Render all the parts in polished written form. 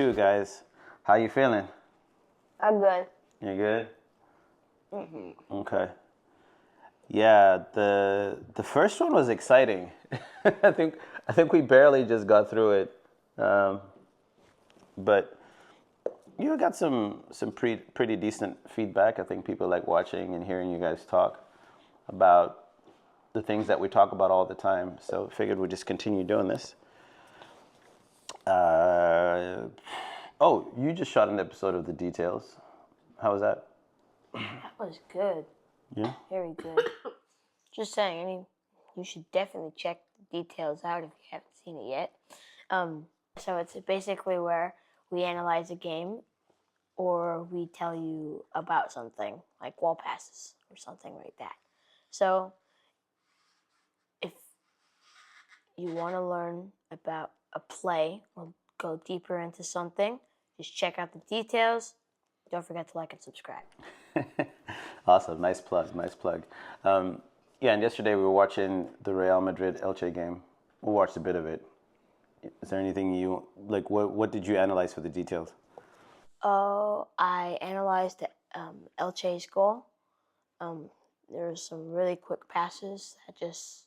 2, guys. How you feeling? I'm good. You good? Okay. Yeah, the first one was exciting. I think we barely just got through it, but you got some pretty decent feedback. I think people like watching and hearing you guys talk about the things that we talk about all the time. So figured we'd just continue doing this. Oh, you just shot an episode of The Details. How was that? That was good. Yeah. Very good. Just saying, I mean, you should definitely check the details out if you haven't seen it yet. So it's basically where we analyze a game or we tell you about something, like wall passes or something like that. So if you want to learn about a play or go deeper into something, just check out the details. Don't forget to like and subscribe. Awesome. Nice plug. Nice plug. Yeah, and yesterday we were watching the Real Madrid Elche game. We watched a bit of it. Is there anything you like? What did you analyze for the details? Oh, I analyzed Elche's goal. There were some really quick passes that just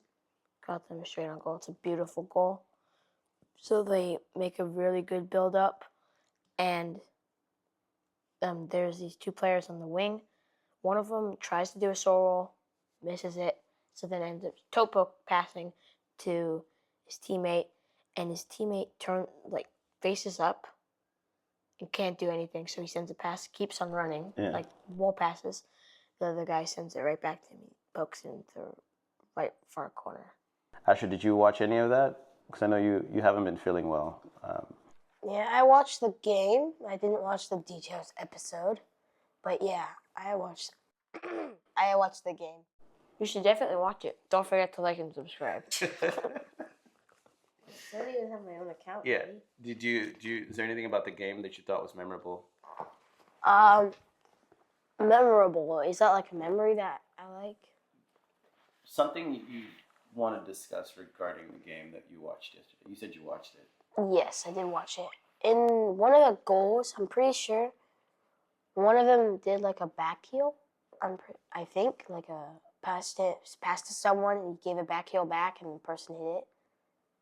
got them straight on goal. It's a beautiful goal. So they make a really good build-up, and there's these 2 players on the wing. One of them tries to do a soul roll, misses it, so then ends up toe passing to his teammate, and his teammate faces up and can't do anything, so he sends a pass, keeps on running, like wall passes. The other guy sends it right back to him, he pokes it into the right far corner. Asher, did you watch any of that? Because I know you haven't been feeling well. Yeah, I watched the game. I didn't watch the details episode, but yeah, I watched the game. You should definitely watch it. Don't forget to like and subscribe. I don't even have my own account. Yeah. Did you? Is there anything about the game that you thought was memorable? Memorable. Is that like a memory that I like? Something you want to discuss regarding the game that you watched yesterday. You said you watched it. Yes, I did watch it. In one of the goals, I'm pretty sure one of them did like a back heel. I think like a passed to someone and he gave a back heel back and the person hit it,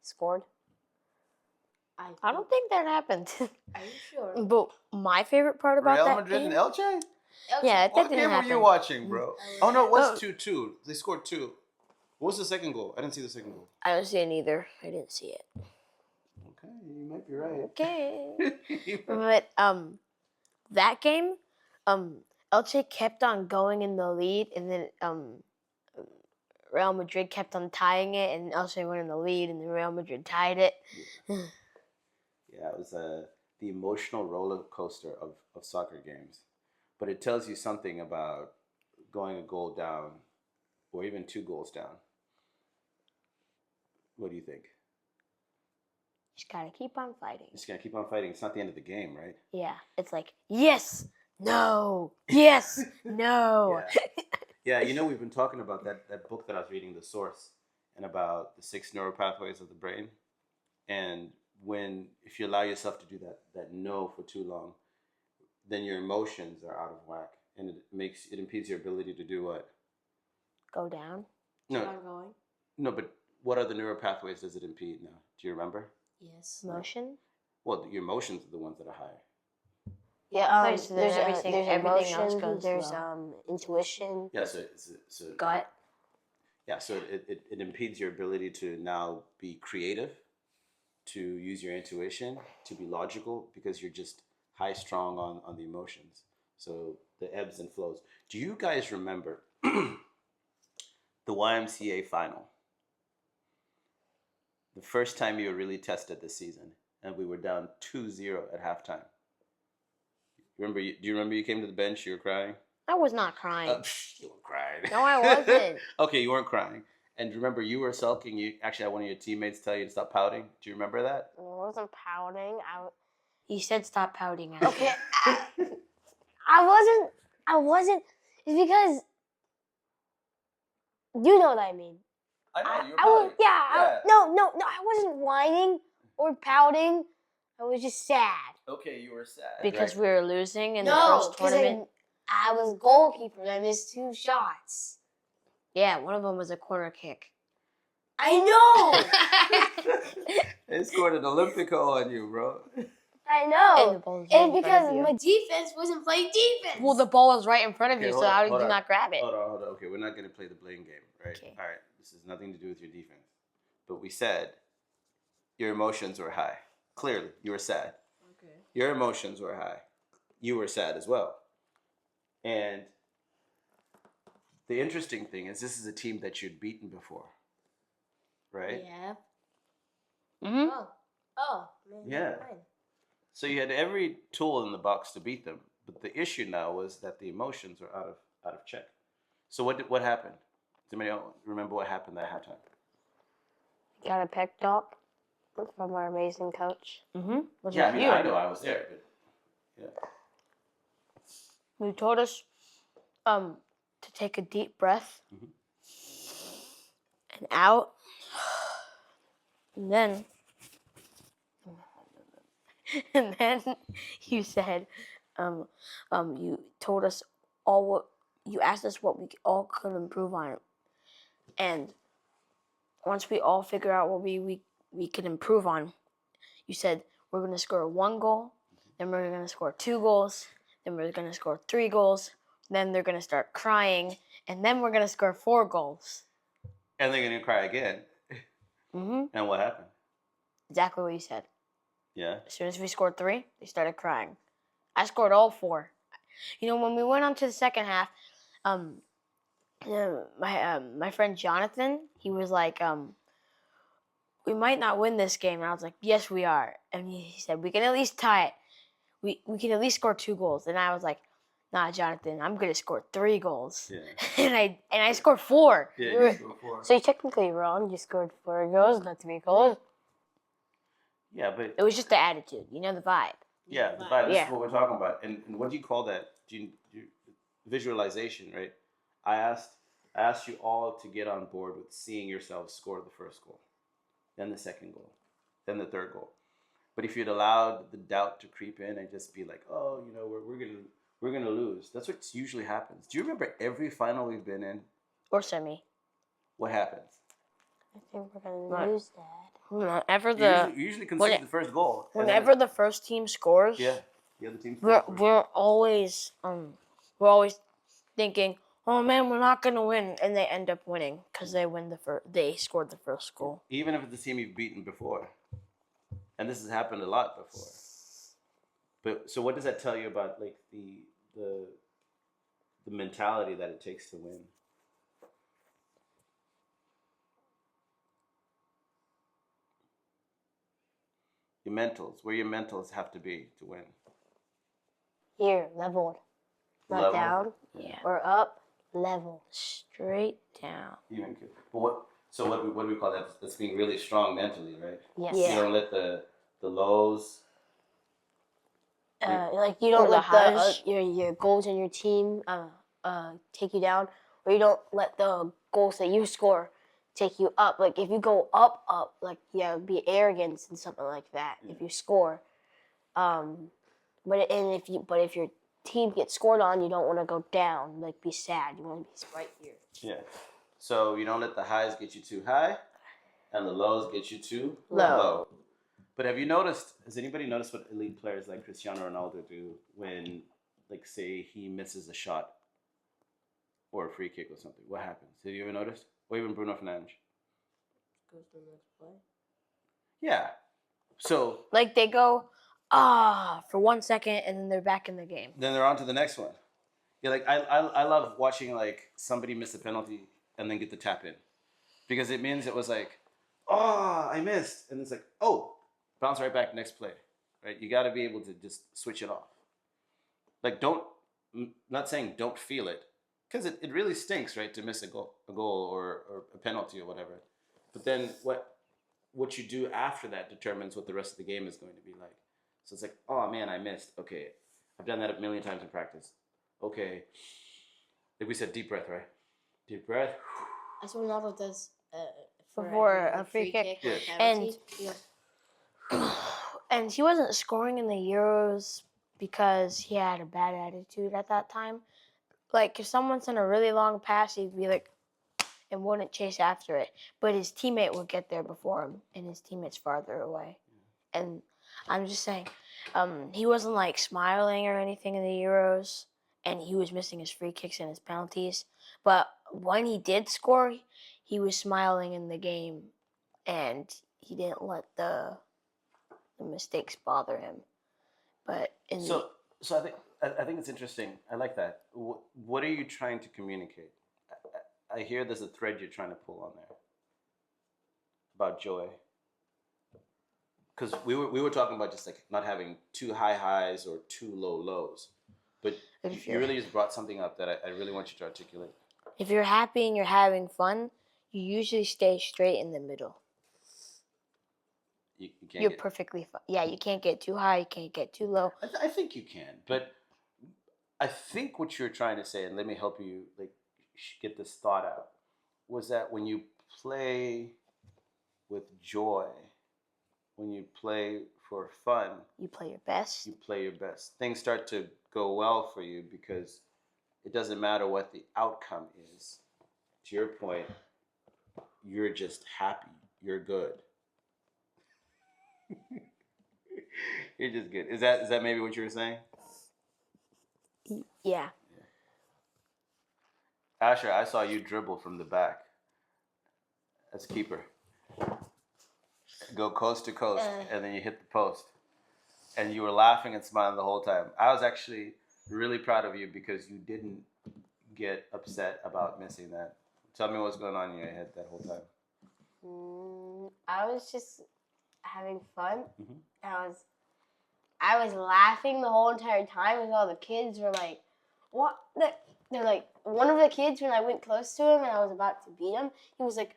scored. I don't think that happened. Are you sure? But my favorite part about Real that Madrid game, and Elche? yeah, that What didn't game happen. were you watching, bro? Oh no, it was Oh. 2-2. They scored 2. What was the second goal? I didn't see the second goal. I don't see it either. I didn't see it. Okay, you might be right. Okay. But that game, Elche kept on going in the lead, and then Real Madrid kept on tying it, and Elche went in the lead, and then Real Madrid tied it. Yeah, it was the emotional roller coaster of soccer games. But it tells you something about going a goal down or even 2 goals down. What do you think? Just gotta keep on fighting. Just gotta keep on fighting. It's not the end of the game, right? Yeah, it's like, yes, no, yes, no. Yeah, you know, we've been talking about that book that I was reading, The Source, and about the 6 neural pathways of the brain. And if you allow yourself to do that no for too long, then your emotions are out of whack, and it impedes your ability to do what? Go down. No, Keep on going. no, but what other neural pathways does it impede now? Do you remember? Yes. Motion. Well, your emotions are the ones that are high. Yeah. Right, so then There's everything else emotion. goes There's well. intuition. Yeah, so Gut. Yeah, so it impedes your ability to now be creative, to use your intuition, to be logical, because you're just high strung on the emotions. So the ebbs and flows. Do you guys remember the YMCA final? The first time you were really tested this season, and we were down 2-0 at halftime. Do you remember you came to the bench, you were crying? I was not crying. You were crying. No, I wasn't. Okay, you weren't crying. And remember, you were sulking. You actually had one of your teammates tell you to stop pouting. Do you remember that? I wasn't pouting. He said stop pouting. Okay. I wasn't. It's because you know what I mean. I know, you were I was. pouting. Yeah. No. I wasn't whining or pouting. I was just sad. Okay, you were sad. Because right? we were losing in the No, first because tournament. I was goalkeeper and I missed 2 shots. Yeah, one of them was a corner kick. I know. They scored an Olympico on you, bro. I And know. the ball was And right in front because of you. my defense wasn't playing defense. Well, the ball was right in front of Okay, you, hold so on, how did hold you on. not grab it? Hold on. Okay, we're not going to play the blame game, right? Okay. All right, this has nothing to do with your defense. But we said your emotions were high. Clearly, you were sad. Okay. Your emotions were high. You were sad as well. And the interesting thing is this is a team that you'd beaten before, right? Yeah. Mm-hmm. Oh. Man, Yeah. never mind. So you had every tool in the box to beat them. But the issue now was that the emotions were out of check. So what happened? Does anybody remember what happened at halftime? Got a pep talk from our amazing coach. Mm-hmm. Yeah, I mean, I know I was there, but yeah. He told us to take a deep breath and out. And then you said, you told us all what you asked us what we all could improve on, and once we all figure out what we could improve on, you said we're gonna score 1 goal, then we're gonna score 2 goals, then we're gonna score 3 goals, then they're gonna start crying, and then we're gonna score 4 goals. And they're gonna cry again. Mm-hmm. And what happened? Exactly what you said. Yeah. As soon as we scored 3, they started crying. I scored all 4. You know, when we went on to the second half, my friend Jonathan, he was like, we might not win this game. And I was like, yes, we are. And he said, we can at least tie it. We can at least score 2 goals. And I was like, nah, Jonathan, I'm gonna score 3 goals. Yeah. and I scored 4. Yeah, you scored 4. So you're technically wrong. You scored 4 goals, not 3 goals. Yeah, but It was just the attitude, you know, the vibe. yeah, the vibe. This Yeah. is what we're talking about. And what do you call that? Visualization, right? I asked you all to get on board with seeing yourselves score the first goal, then the second goal, then the third goal. But if you'd allowed the doubt to creep in and just be like, oh, you know, we're gonna lose. That's what usually happens. Do you remember every final we've been in? Or semi. What happens? I think we're gonna lose that. Whenever You usually concede the first goal. and then whenever the first team scores, yeah, the other team. we're always thinking, oh man, we're not gonna win, and they end up winning because they scored the first goal. Even if it's the team you've beaten before, and this has happened a lot before. But so, what does that tell you about like the mentality that it takes to win? Your mentals, where your mentals have to be to win. Here, leveled. Not Level? down. Yeah. Or up, level. Straight down. Even but what do we call that? That's being really strong mentally, right? Yes. Yeah. You don't let the lows. Like you Or don't the let highs. your goals in your team take you down, or you don't let the goals that you score take you up. Like if you go up, like be arrogance and something like that. Yeah. If you score, but if your team gets scored on, you don't want to go down. Like be sad. You want to be right here. Yeah. So you don't let the highs get you too high, and the lows get you too Low. But have you noticed? Has anybody noticed what elite players like Cristiano Ronaldo do when, like, say he misses a shot or a free kick or something? What happens? Have you ever noticed? Or even Bruno Fernandes? Goes to the next play. Yeah. So Like they go for 1 second and then they're back in the game. then they're on to the next one. Yeah, like I love watching like somebody miss a penalty and then get the tap in, because it means it was like, oh, I missed, and it's like, oh, bounce right back next play, right? You got to be able to just switch it off. Like not saying don't feel it, because it really stinks, right, to miss a goal or a penalty or whatever. But then what you do after that determines what the rest of the game is going to be like. So it's like, oh man, I missed. Okay, I've done that a million times in practice. Okay, like we said, deep breath, right? Deep breath. That's what Ronaldo does For a free kick. Yeah. And And he wasn't scoring in the Euros because he had a bad attitude at that time. Like, if someone sent a really long pass, he'd be like, and wouldn't chase after it. But his teammate would get there before him, and his teammate's farther away. And I'm just saying, he wasn't like smiling or anything in the Euros, and he was missing his free kicks and his penalties. But when he did score, he was smiling in the game, and he didn't let the mistakes bother him. But So I think it's interesting. I like that. What are you trying to communicate? I hear there's a thread you're trying to pull on there about joy. Because we were talking about just like not having too high highs or too low lows, but you really just brought something up that I really want you to articulate. if you're happy and you're having fun, you usually stay straight in the middle. You're perfectly fine. Yeah, you can't get too high, you can't get too low. I think you can, but I think what you're trying to say, and let me help you like get this thought out, was that when you play with joy, when you play for fun, you play your best. You play your best. Things start to go well for you because it doesn't matter what the outcome is. To your point, you're just happy. You're good. You're just good. Is that maybe what you were saying? Yeah. Asher, I saw you dribble from the back. As keeper. Go coast to coast, and then you hit the post. And you were laughing and smiling the whole time. I was actually really proud of you because you didn't get upset about missing that. Tell me what's going on in your head that whole time. I was just having fun. Mm-hmm. I was laughing the whole entire time, and all the kids were like, "What?" They're like, one of the kids, when I went close to him and I was about to beat him, he was like,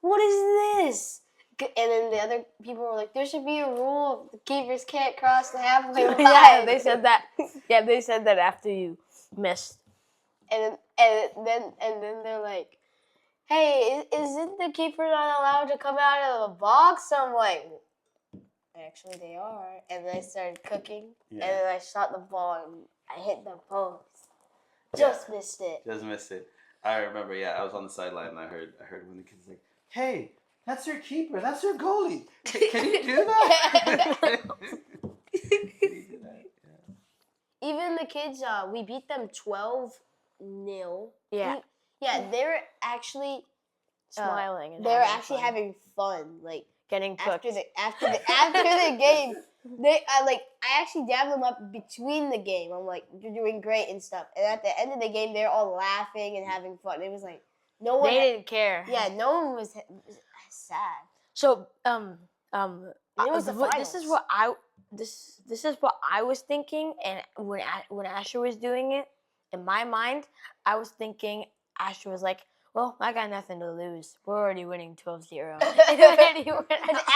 "What is this?" And then the other people were like, "There should be a rule: the keepers can't cross the halfway line." Yeah, they said that. Yeah, they said that after you missed. And then they're like, "Hey, isn't the keeper not allowed to come out of the box?" I'm like, "Actually, they are." And then I started cooking, and then I shot the ball, and I hit the post. Just missed it. Just missed it. I remember. Yeah, I was on the sideline, and I heard one of the kids like, "Hey, that's your keeper. That's your goalie. Can you do that?" Can you do that? Yeah. Even the kids, we beat them 12-0. Yeah. They're actually smiling. And they're actually having fun. Like getting cooked. After the game, I actually dabbed them up between the game. I'm like, "You're doing great" and stuff. And at the end of the game, they're all laughing and having fun. It was like no one. They didn't care. Yeah, no one was sad. So it was the finals. This is what I was thinking, and when Asher was doing it, in my mind, I was thinking Asher was like, "Well, I got nothing to lose. We're already winning 12-0. That's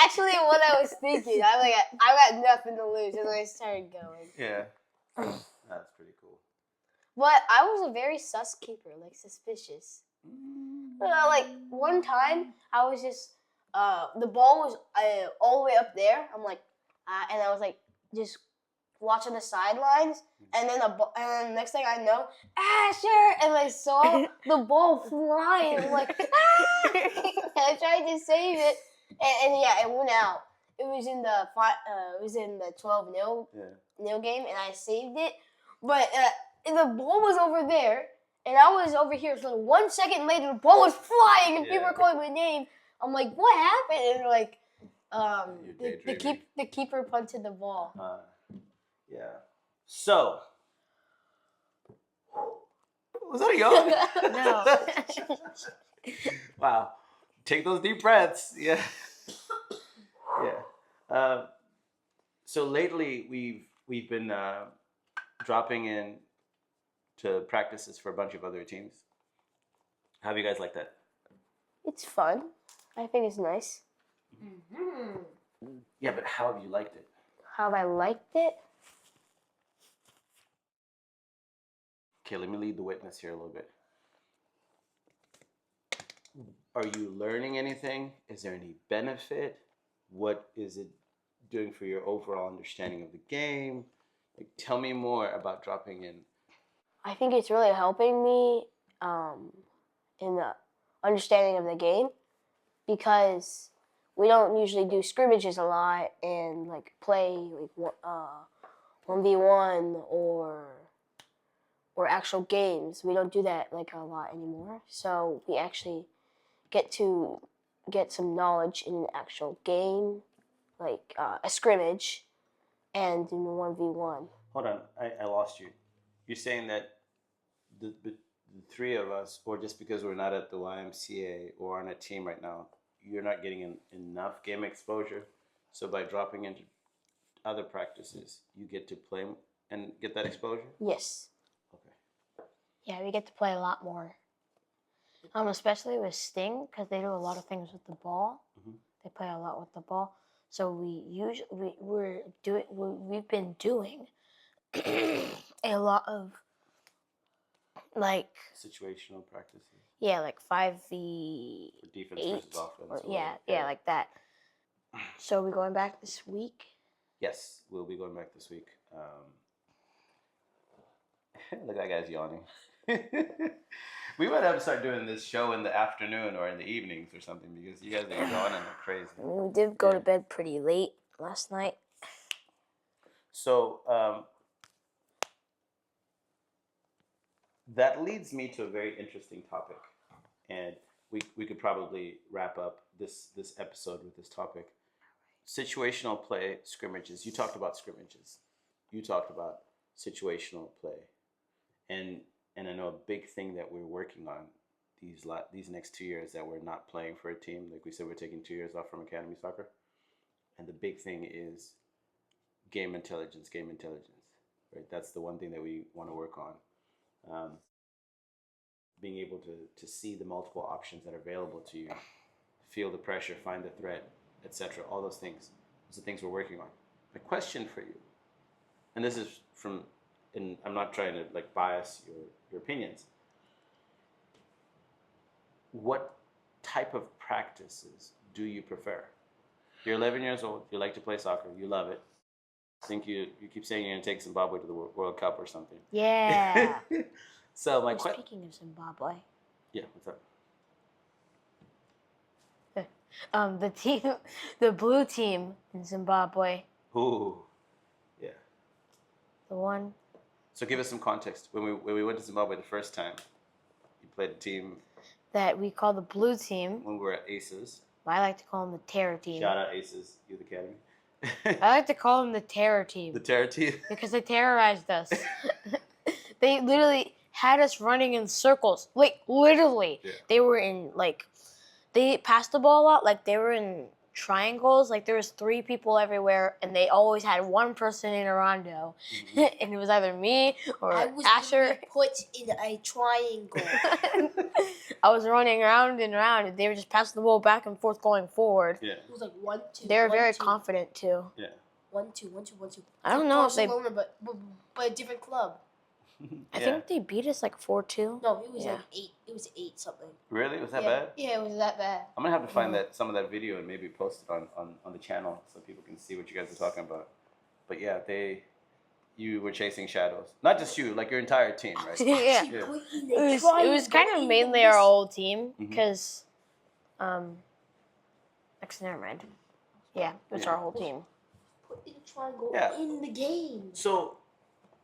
actually what I was thinking. I'm like, I got nothing to lose, and I started going. Yeah, that's pretty cool. But I was a very sus keeper, like suspicious. Like one time, I was just the ball was all the way up there. I'm like, and I was like just watching the sidelines, and then and next thing I know, Asher, and I saw the ball flying. I'm like, ah! And I tried to save it, and yeah, it went out. It was in the 12-0 nil game, and I saved it. But the ball was over there, and I was over here. So 1 second later, the ball was flying, and people were calling my name. I'm like, "What happened?" And they're like, the keeper punted the ball. Yeah. So, was that a yawn? No. Wow. Take those deep breaths. Yeah. Yeah. So lately we've been dropping in to practices for a bunch of other teams. How do you guys like that? It's fun. I think it's nice. Mm-hmm. Yeah, but how have you liked it? How have I liked it? Okay, let me lead the witness here a little bit. Are you learning anything? Is there any benefit? What is it doing for your overall understanding of the game? Like, tell me more about dropping in. I think it's really helping me in the understanding of the game because we don't usually do scrimmages a lot and like play like 1v1 or actual games. We don't do that like a lot anymore. So we actually get to get some knowledge in an actual game, like a scrimmage, and in 1v1. Hold on, I lost you. You're saying that the three of us, or just because we're not at the YMCA or on a team right now, you're not getting enough game exposure. So by dropping into other practices, you get to play and get that exposure? Yes. Okay. Yeah, we get to play a lot more. Especially with Sting, because they do a lot of things with the ball. Mhm. They play a lot with the ball. So we've been doing a lot of like Situational practices like 5v8 for defense versus offense. or yeah, like that. So we're going back this week. Yes, we'll be going back this week. Look, that guy's yawning. We might have to start doing this show in the afternoon or in the evenings or something because you guys are yawning like crazy. We did go to bed pretty late last night. So that leads me to a very interesting topic, and we could probably wrap up this episode with this topic. Situational play, scrimmages. You talked about scrimmages. You talked about situational play, and I know a big thing that we're working on these next 2 years that we're not playing for a team. Like we said, we're taking 2 years off from academy soccer, and the big thing is game intelligence. Right? That's the one thing that we want to work on. Being able to see the multiple options that are available to you, feel the pressure, find the threat, etc. All those things. Those are things we're working on. My question for you, and this is and I'm not trying to like bias your opinions. What type of practices do you prefer? You're 11 years old. You like to play soccer. You love it. I think you keep saying you're gonna take Zimbabwe to the World Cup or something. Yeah. So my question. Speaking of Zimbabwe, Yeah, what's up? the blue team in Zimbabwe, Ooh, yeah. the one So give us some context. When we went to Zimbabwe the first time, you played a team that we call the blue team. when we were at Aces. I like to call them the terror team. Shout out Aces Youth Academy. I like to call them the terror team. The terror team? Because they terrorized us. They literally had us running in circles. Like, literally. Yeah. They were in, like, they passed the ball a lot. Like, they were in triangles. Like, there was 3 people everywhere, and they always had one person in a rondo. Mm-hmm. And it was either me or Asher. Put in a triangle. I was running around and around, and they were just passing the ball back and forth going forward. Yeah. It was like 1, 2. They were very confident, too. Yeah. 1, 2, 1, 2, 1, 2. I don't know if they... but a different club. I think they beat us like 4-2. No, it was like 8. It was 8 something. Really? Was that bad? Yeah, it was that bad. I'm gonna have to find some of that video and maybe post it on the channel so people can see what you guys are talking about. But yeah, you were chasing shadows. Not just you, like your entire team, right? Yeah. It was kind of mainly our old team because, actually, never mind. Yeah, it was our whole team. Put in a triangle in the game. So,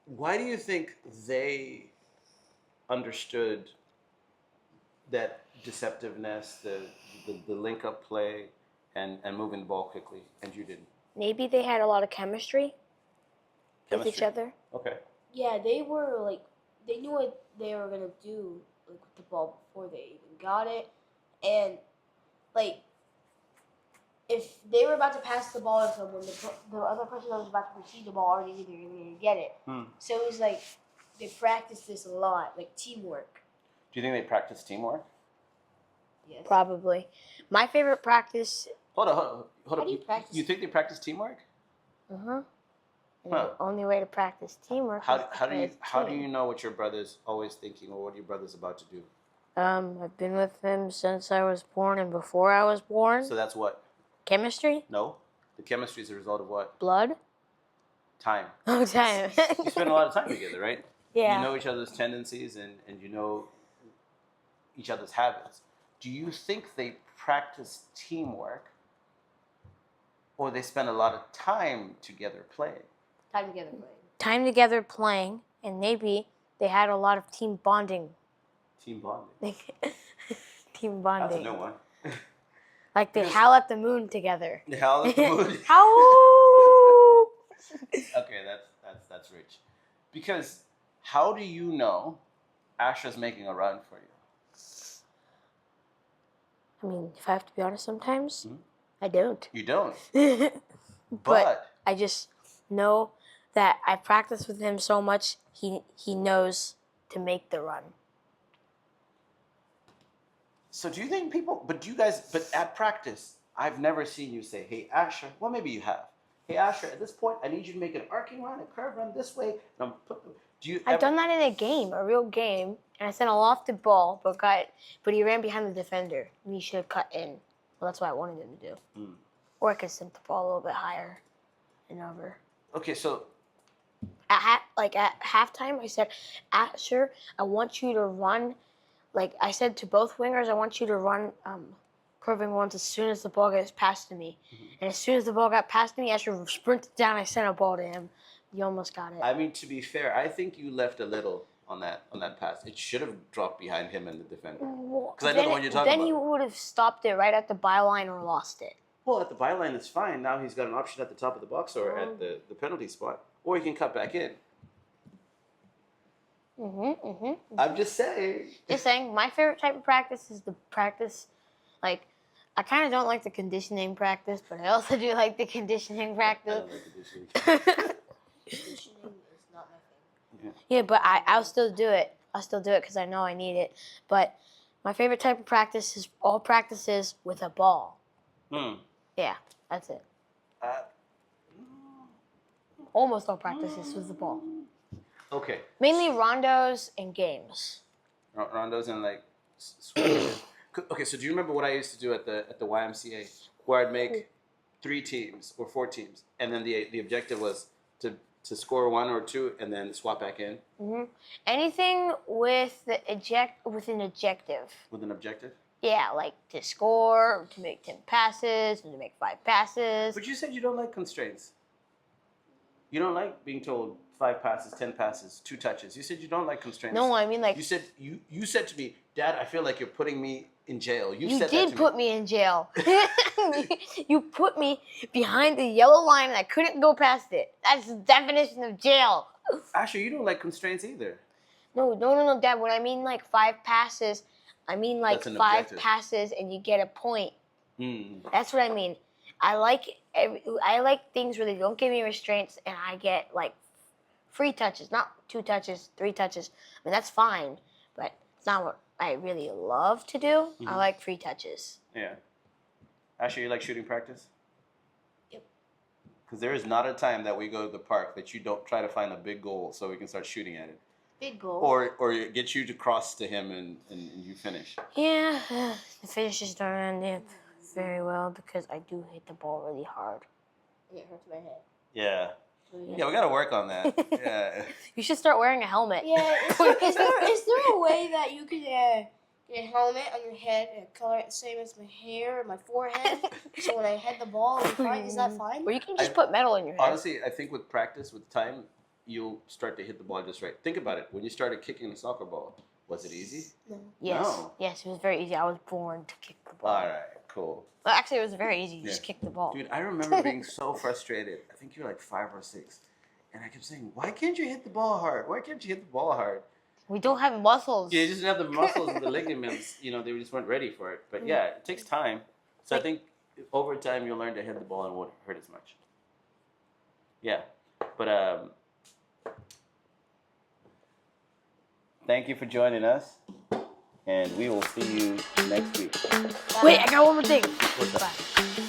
why do you think they understood that deceptiveness, the link up play, and moving the ball quickly, and you didn't? Maybe they had a lot of chemistry with each other. Okay. Yeah, they were like, they knew what they were gonna do like with the ball before they even got it, and like, if they were about to pass the ball to someone, the other person that was about to receive the ball already knew they were gonna get it. So it was like they practiced this a lot, like teamwork. Do you think they practice teamwork? Yes. Probably. My favorite practice. Hold on. How do you practice? You think they practice teamwork? And the only way to practice teamwork. How do you know what your brother's always thinking or what your brother's about to do? I've been with him since I was born and before I was born. So that's what? Chemistry? No. The chemistry is a result of what? Blood. Time. Oh, time. You spend a lot of time together, right? Yeah. You know each other's tendencies and you know each other's habits. Do you think they practice teamwork or they spend a lot of time together playing? Time together playing. Time together playing, and maybe they had a lot of team bonding. Team bonding. Team bonding. That's a new one. Like they howl at the moon together. The hell at the moon. Howl! Okay, that's rich. Because how do you know Asher's making a run for you? I mean, if I have to be honest, sometimes Mhm. I don't. You don't. But I just know that I practice with him so much. He knows to make the run. So do you think people, but at practice, I've never seen you say, hey, Asher, well, maybe you have. Hey, Asher, at this point, I need you to make an arcing run, a curve run this way. And I've done that in a game, a real game, and I sent a lofted ball, but he ran behind the defender, and he should have cut in. Well, that's what I wanted him to do. Mm. Or I could send the ball a little bit higher and over. Okay, so At halftime, I said, Asher, I want you to run. Like I said to both wingers, I want you to run curving ones as soon as the ball gets passed to me. Mhm. And as soon as the ball got passed to me, Asher sprinted down. I sent a ball to him. You almost got it. I mean, to be fair, I think you left a little on that pass. It should have dropped behind him and the defender. Because I know the one you're talking Then about. he would have stopped it right at the byline or lost it. Well, at the byline, it's fine. Now he's got an option at the top of the box or at the penalty spot. Or he can cut back in. I'm just saying. Just saying, my favorite type of practice is the practice, like, I kind of don't like the conditioning practice, but I also do like the conditioning I practice. don't like conditioning. Conditioning is not my thing. Yeah, but I'll still do it. I'll still do it because I know I need it. But my favorite type of practice is all practices with a ball. Yeah, that's it. Almost all practices with the ball. Okay. Mainly rondos and games. Rondos and like switches. Okay, so do you remember what I used to do at the YMCA, where I'd make 3 teams or 4 teams, and then the objective was to score 1 or 2 and then swap back in Anything with an objective. with an objective. Yeah, like to score, to make 10 passes, and to make 5 passes. But you said you don't like constraints. You don't like being told 5 passes, 10 passes, 2 touches. You said you don't like constraints. No, I mean like You said you said to me, Dad, I feel like you're putting me in jail. you said that did to put me in jail. You put me behind the yellow line and I couldn't go past it. That's the definition of jail. Asher, you don't like constraints either. No, Dad. When I mean like 5 passes, I mean like That's an 5 objective. passes and you get a point. Mm. That's what I mean. I like things where they don't give me restraints and I get like free touches, not 2 touches, 3 touches. I mean that's fine, but it's not what I really love to do. I like free touches. Yeah. Asher, you like shooting practice? Yep. Because there is not a time that we go to the park that you don't try to find a big goal so we can start shooting at it. Big goal. Or get you to cross to him and you finish. Yeah, the finishes don't end it very well because I do hit the ball really hard. It hurts my head. Yeah. Yeah, we got to work on that. Yeah. You should start wearing a helmet. Yeah, is there a way that you could get a helmet on your head and color it the same as my hair or my forehead? So when I head the ball, it'll be fine. Is that fine? Or you can just put metal in your head. Honestly, I think with practice, with time, you'll start to hit the ball just right. Think about it. When you started kicking the soccer ball, was it easy? No. Yes. No. Yes, it was very easy. I was born to kick the ball. All right, cool. Well, actually, it was very easy. You just Yeah. kick the ball. Dude, I remember being so frustrated. I think you were like 5 or 6. And I kept saying, why can't you hit the ball hard? Why can't you hit the ball hard? We don't have muscles. Yeah, you just didn't have the muscles and the ligaments. You know, they just weren't ready for it. But yeah, it takes time. So I think over time you'll learn to hit the ball and it won't hurt as much. Yeah. But thank you for joining us. And we will see you next week. Wait, I got one more thing. What's that? Bye.